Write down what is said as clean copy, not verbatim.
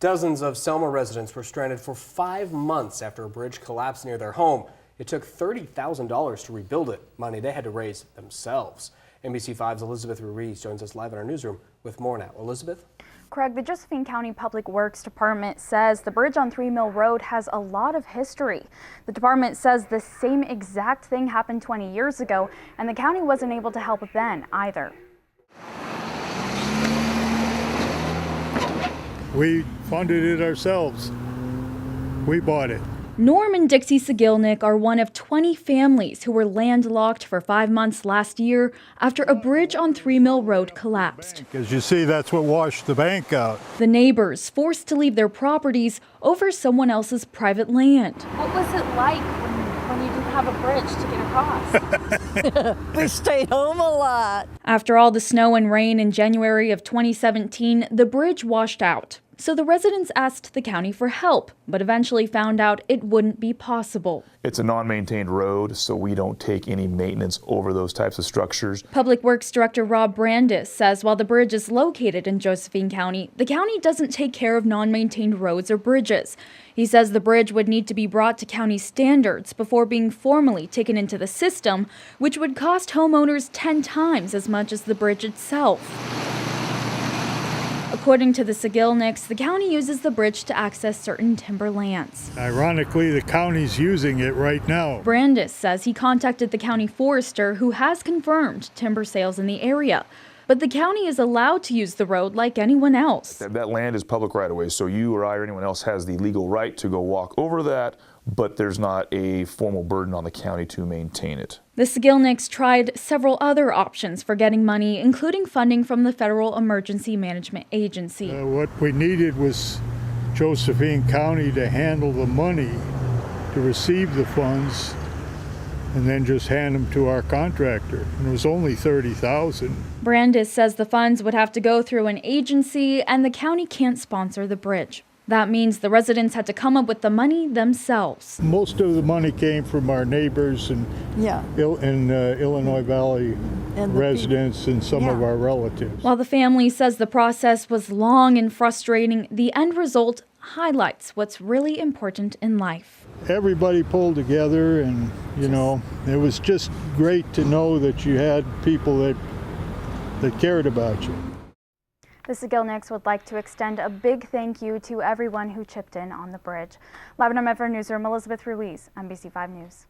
Dozens of Selma residents were stranded for 5 months after a bridge collapsed near their home. It took $30,000 to rebuild it, money they had to raise themselves. NBC5's Elizabeth Ruiz joins us live in our newsroom with more now. Elizabeth? Craig, the Josephine County Public Works Department says the bridge on 3 Mill Road has a lot of history. The department says the same exact thing happened 20 years ago, and the county wasn't able to help then either. We funded it ourselves. We bought it. Norm and Dixie Sigilnik are one of 20 families who were landlocked for 5 months last year after a bridge on 3 Mill Road collapsed. As you see, that's what washed the bank out. The neighbors forced to leave their properties over someone else's private land. What was it like when you didn't have a bridge to get across? We stayed home a lot. After all the snow and rain in January of 2017, the bridge washed out. So the residents asked the county for help, but eventually found out it wouldn't be possible. It's a non-maintained road, so we don't take any maintenance over those types of structures. Public Works Director Rob Brandis says while the bridge is located in Josephine County, the county doesn't take care of non-maintained roads or bridges. He says the bridge would need to be brought to county standards before being formally taken into the system, which would cost homeowners 10 times as much as the bridge itself. According to the Sigilniks, the county uses the bridge to access certain timberlands. Ironically, the county's using it right now. Brandis says he contacted the county forester, who has confirmed timber sales in the area. But the county is allowed to use the road like anyone else. That land is public right-of-way, so you or I or anyone else has the legal right to go walk over that, but there's not a formal burden on the county to maintain it. The Sigilniks tried several other options for getting money, including funding from the Federal Emergency Management Agency. What we needed was Josephine County to handle the money, to receive the funds, and then just hand them to our contractor. And it was only $30,000. Brandis says the funds would have to go through an agency, and the county can't sponsor the bridge. That means the residents had to come up with the money themselves. Most of the money came from our neighbors and Illinois Valley residents and some of our relatives. While the family says the process was long and frustrating, the end result highlights what's really important in life. Everybody pulled together, and it was just great to know that you had people that cared about you. The Sigilniks would like to extend a big thank you to everyone who chipped in on the bridge. Live in our Metro Newsroom, Elizabeth Ruiz, NBC5 News.